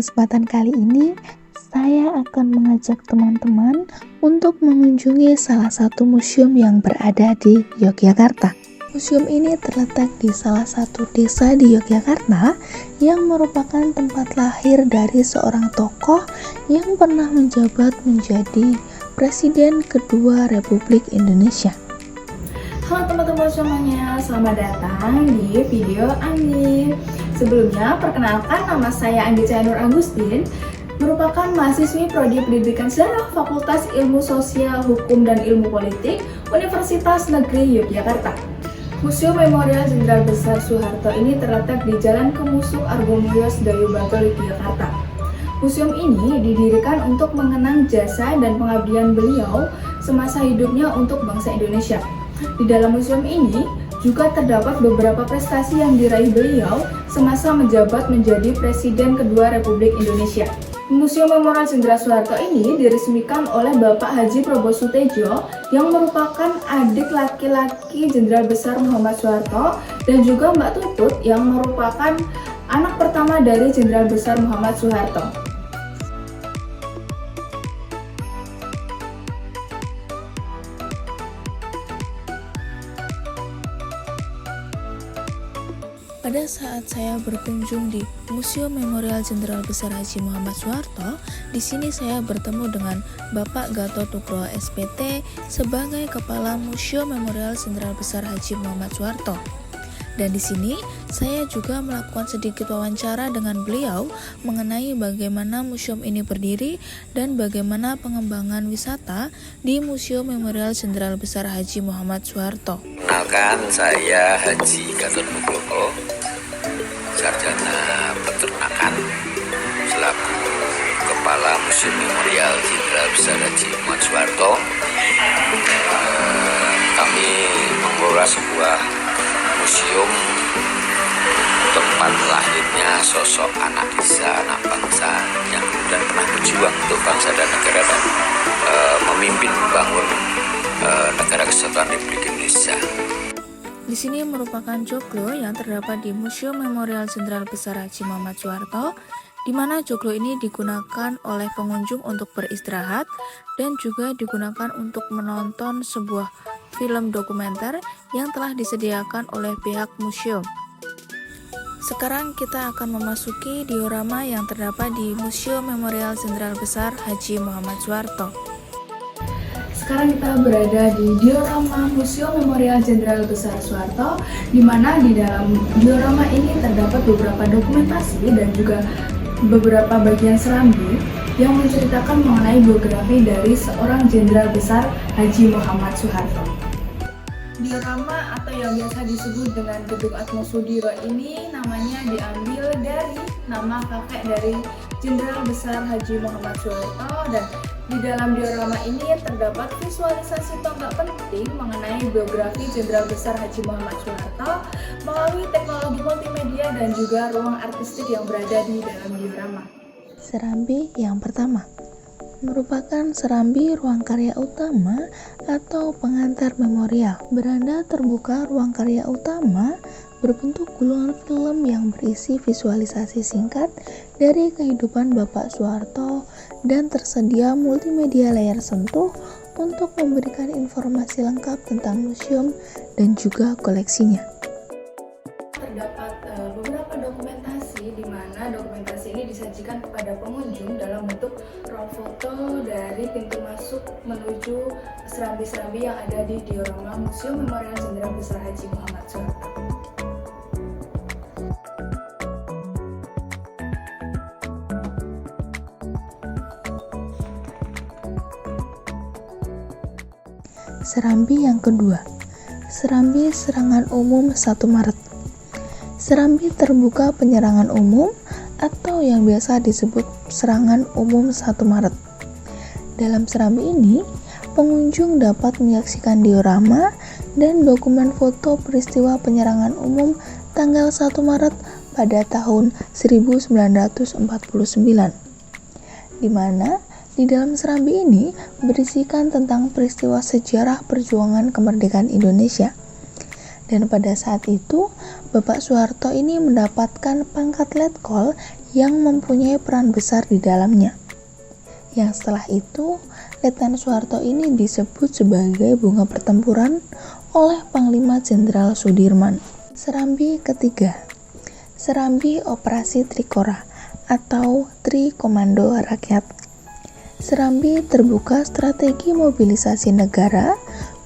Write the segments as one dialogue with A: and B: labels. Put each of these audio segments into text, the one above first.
A: kesempatan kali ini, saya akan mengajak teman-teman untuk mengunjungi salah satu museum yang berada di Yogyakarta. Museum ini terletak di salah satu desa di Yogyakarta yang merupakan tempat lahir dari seorang tokoh yang pernah menjabat menjadi Presiden kedua Republik Indonesia.
B: Halo teman-teman semuanya, selamat datang di video Anggi. Sebelumnya, perkenalkan nama saya Anggi Nur Agustin, merupakan mahasiswi Prodi Pendidikan Sejarah Fakultas Ilmu Sosial, Hukum, dan Ilmu Politik Universitas Negeri Yogyakarta. Museum Memorial Jenderal Besar Soeharto ini terletak di Jalan Kemusuk Argomulyo Sedayu Bantul, Yogyakarta. Museum ini didirikan untuk mengenang jasa dan pengabdian beliau semasa hidupnya untuk bangsa Indonesia. Di dalam museum ini juga terdapat beberapa prestasi yang diraih beliau semasa menjabat menjadi Presiden kedua Republik Indonesia. Museum Memorial Jenderal Soeharto ini diresmikan oleh Bapak Haji Probo Sutejo yang merupakan adik laki-laki Jenderal Besar Muhammad Soeharto dan juga Mbak Tutut yang merupakan anak pertama dari Jenderal Besar Muhammad Soeharto.
C: Pada saat saya berkunjung di Museum Memorial Jenderal Besar Haji Muhammad Soeharto, di sini saya bertemu dengan Bapak Gatot Nugroho SPT sebagai Kepala Museum Memorial Jenderal Besar Haji Muhammad Soeharto. Dan di sini saya juga melakukan sedikit wawancara dengan beliau mengenai bagaimana museum ini berdiri dan bagaimana pengembangan wisata di Museum Memorial Jenderal Besar Haji Muhammad Soeharto.
D: Kenalkan, saya Haji Gatot Nugroho, sarjana peternakan, selaku Kepala Museum Memorial Jenderal Besar Haji Muhammad Soeharto. Kami mengelola sebuah museum tempat lahirnya sosok anak desa, anak bangsa yang kemudian pernah berjuang untuk bangsa dan negara dan memimpin membangun negara kesatuan Republik Indonesia.
C: Di sini merupakan joglo yang terdapat di Museum Memorial Jenderal Besar Haji Muhammad Soeharto, di mana joglo ini digunakan oleh pengunjung untuk beristirahat dan juga digunakan untuk menonton sebuah film dokumenter yang telah disediakan oleh pihak museum. Sekarang kita akan memasuki diorama yang terdapat di Museum Memorial Jenderal Besar Haji Muhammad Soeharto.
B: Sekarang kita berada di diorama Museum Memorial Jenderal Besar Soeharto, di mana di dalam diorama ini terdapat beberapa dokumentasi dan juga beberapa bagian serambi yang menceritakan mengenai biografi dari seorang Jenderal Besar Haji Muhammad Soeharto. Diorama atau yang biasa disebut dengan Gedung Atmosudiro ini namanya diambil dari nama kakek dari Jenderal Besar Haji Muhammad Soeharto, dan di dalam diorama ini terdapat visualisasi tonggak penting mengenai biografi Jenderal Besar Haji Muhammad Soeharto melalui teknologi multimedia dan juga ruang artistik yang berada di dalam diorama.
A: Serambi yang pertama merupakan serambi ruang karya utama atau pengantar memorial. Beranda terbuka ruang karya utama berbentuk gulungan film yang berisi visualisasi singkat dari kehidupan Bapak Soeharto dan tersedia multimedia layar sentuh untuk memberikan informasi lengkap tentang museum dan juga koleksinya.
B: Terdapat beberapa dokumentasi di mana dokumentasi ini disajikan kepada pengunjung dalam bentuk roll foto dari pintu masuk menuju serambi-serambi yang ada di diorama Museum Memorial Jenderal Besar Haji Muhammad Soeharto.
A: Serambi yang kedua, serambi serangan umum 1 Maret. Serambi terbuka penyerangan umum atau yang biasa disebut serangan umum 1 Maret. Dalam serambi ini, pengunjung dapat menyaksikan diorama dan dokumen foto peristiwa penyerangan umum tanggal 1 Maret pada tahun 1949, di mana di dalam serambi ini berisikan tentang peristiwa sejarah perjuangan kemerdekaan Indonesia. Dan pada saat itu, Bapak Soeharto ini mendapatkan pangkat letkol yang mempunyai peran besar di dalamnya. Yang setelah itu, Letnan Soeharto ini disebut sebagai bunga pertempuran oleh Panglima Jenderal Sudirman. Serambi ketiga, Serambi Operasi Trikora atau Tri Komando Rakyat. Serambi terbuka strategi mobilisasi negara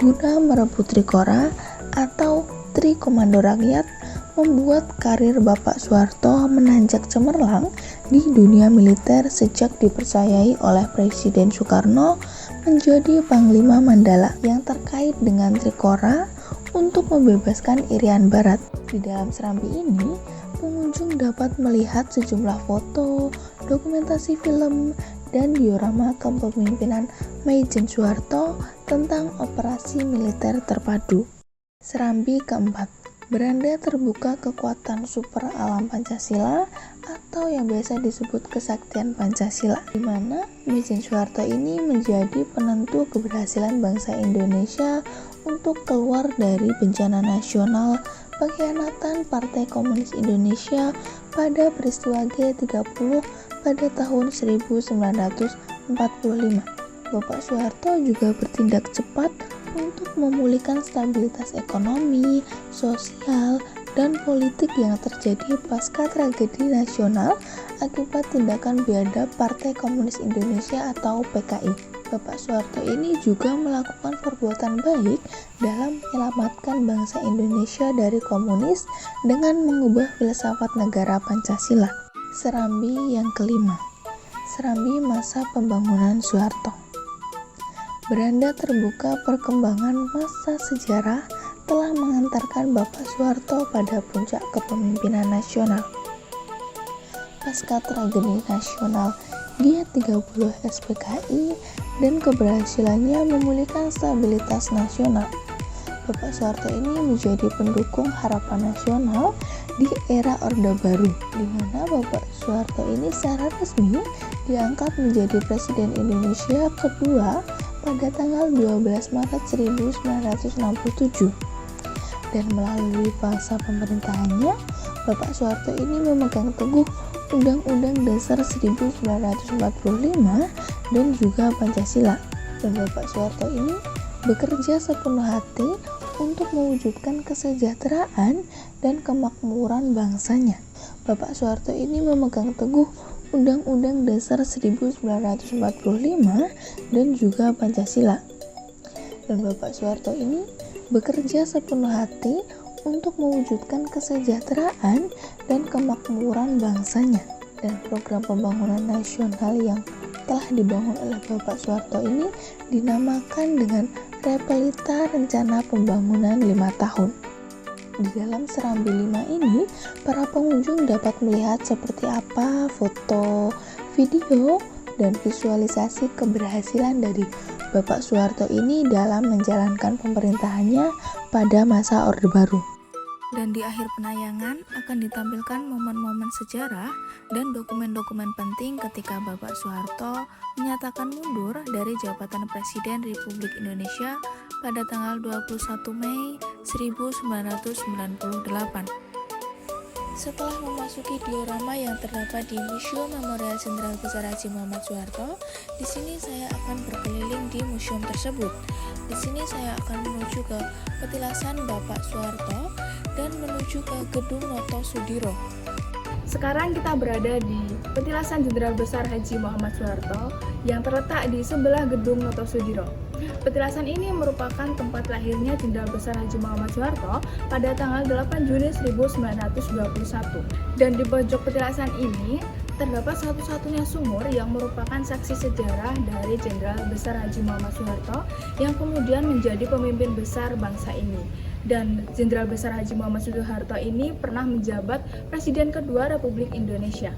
A: guna merebut Trikora atau Tri Komando Rakyat, membuat karir Bapak Soeharto menanjak cemerlang di dunia militer sejak dipercayai oleh Presiden Soekarno menjadi Panglima Mandala yang terkait dengan Trikora untuk membebaskan Irian Barat. Di dalam Serambi ini, pengunjung dapat melihat sejumlah foto, dokumentasi film, dan diorama kepemimpinan Maijen Soeharto tentang operasi militer terpadu. Serambi keempat, beranda terbuka kekuatan super alam Pancasila atau yang biasa disebut kesaktian Pancasila, di mana Maijen Soeharto ini menjadi penentu keberhasilan bangsa Indonesia untuk keluar dari bencana nasional pengkhianatan Partai Komunis Indonesia pada peristiwa G30 pada tahun 1945. Bapak Soeharto juga bertindak cepat untuk memulihkan stabilitas ekonomi, sosial, dan politik yang terjadi pasca tragedi nasional akibat tindakan biadab Partai Komunis Indonesia atau PKI. Bapak Soeharto ini juga melakukan perbuatan baik dalam menyelamatkan bangsa Indonesia dari komunis dengan mengubah filsafat negara Pancasila. Serambi yang kelima, Serambi masa pembangunan Soeharto. Beranda terbuka perkembangan masa sejarah telah mengantarkan Bapak Soeharto pada puncak kepemimpinan nasional. Pasca tragedi nasional G30 SPKI dan keberhasilannya memulihkan stabilitas nasional, Bapak Soeharto ini menjadi pendukung harapan nasional di era Orde Baru, di mana Bapak Soeharto ini secara resmi diangkat menjadi Presiden Indonesia kedua pada tanggal 12 Maret 1967. Dan melalui masa pemerintahannya, Bapak Soeharto ini memegang teguh Undang-Undang Dasar 1945 dan juga Pancasila. Dan Bapak Soeharto ini bekerja sepenuh hati untuk mewujudkan kesejahteraan dan kemakmuran bangsanya. Bapak Soeharto ini memegang teguh Undang-Undang Dasar 1945 dan juga Pancasila. Dan Bapak Soeharto ini bekerja sepenuh hati untuk mewujudkan kesejahteraan dan kemakmuran bangsanya. Dan program pembangunan nasional yang telah dibangun oleh Bapak Soeharto ini dinamakan dengan Repelita Rencana Pembangunan 5 Tahun. Di dalam Serambi 5 ini, para pengunjung dapat melihat seperti apa foto, video, dan visualisasi keberhasilan dari Bapak Soeharto ini dalam menjalankan pemerintahannya pada masa Orde Baru.
C: Dan di akhir penayangan akan ditampilkan momen-momen sejarah dan dokumen-dokumen penting ketika Bapak Soeharto menyatakan mundur dari jabatan Presiden Republik Indonesia pada tanggal 21 Mei 1998. Setelah memasuki diorama yang terdapat di Museum Memorial Jenderal Besar Haji Muhammad Soeharto, di sini saya akan berkeliling di museum tersebut. Di sini saya akan menuju ke petilasan Bapak Soeharto dan menuju ke Gedung Noto Sudiro.
B: Sekarang kita berada di petilasan Jenderal Besar Haji Muhammad Soeharto yang terletak di sebelah Gedung Noto Sudiro. Petilasan ini merupakan tempat lahirnya Jenderal Besar Haji Muhammad Soeharto pada tanggal 8 Juni 1921. Dan di pojok petilasan ini terdapat satu-satunya sumur yang merupakan saksi sejarah dari Jenderal Besar Haji Muhammad Soeharto yang kemudian menjadi pemimpin besar bangsa ini. Dan Jenderal Besar Haji Muhammad Soeharto ini pernah menjabat Presiden kedua Republik Indonesia.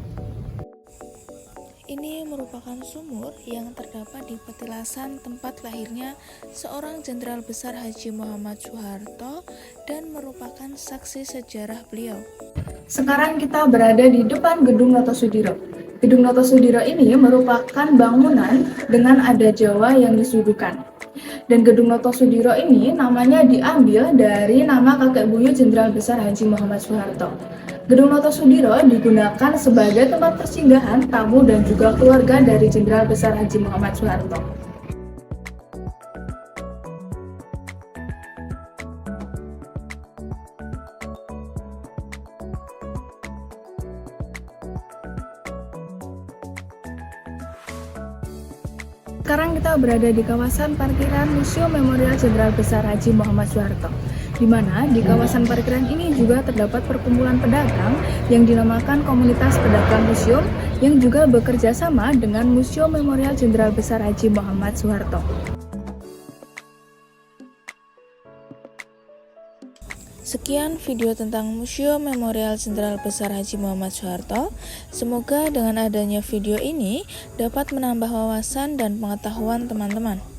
C: Ini merupakan sumur yang terdapat di petilasan tempat lahirnya seorang Jenderal Besar Haji Muhammad Soeharto dan merupakan saksi sejarah beliau.
B: Sekarang kita berada di depan Gedung Noto Sudiro. Gedung Noto Sudiro ini merupakan bangunan dengan adat Jawa yang disuguhkan. Dan Gedung Noto Sudiro ini namanya diambil dari nama kakek buyut Jenderal Besar Haji Muhammad Soeharto. Gedung Notosudiryo digunakan sebagai tempat persinggahan tamu dan juga keluarga dari Jenderal Besar Haji Muhammad Soeharto. Sekarang kita berada di kawasan parkiran Museum Memorial Jenderal Besar Haji Muhammad Soeharto, di mana di kawasan parkiran ini juga terdapat perkumpulan pedagang yang dinamakan Komunitas Pedagang Museum yang juga bekerja sama dengan Museum Memorial Jenderal Besar Haji Muhammad Soeharto.
C: Sekian video tentang Museum Memorial Jenderal Besar Haji Muhammad Soeharto. Semoga dengan adanya video ini dapat menambah wawasan dan pengetahuan teman-teman.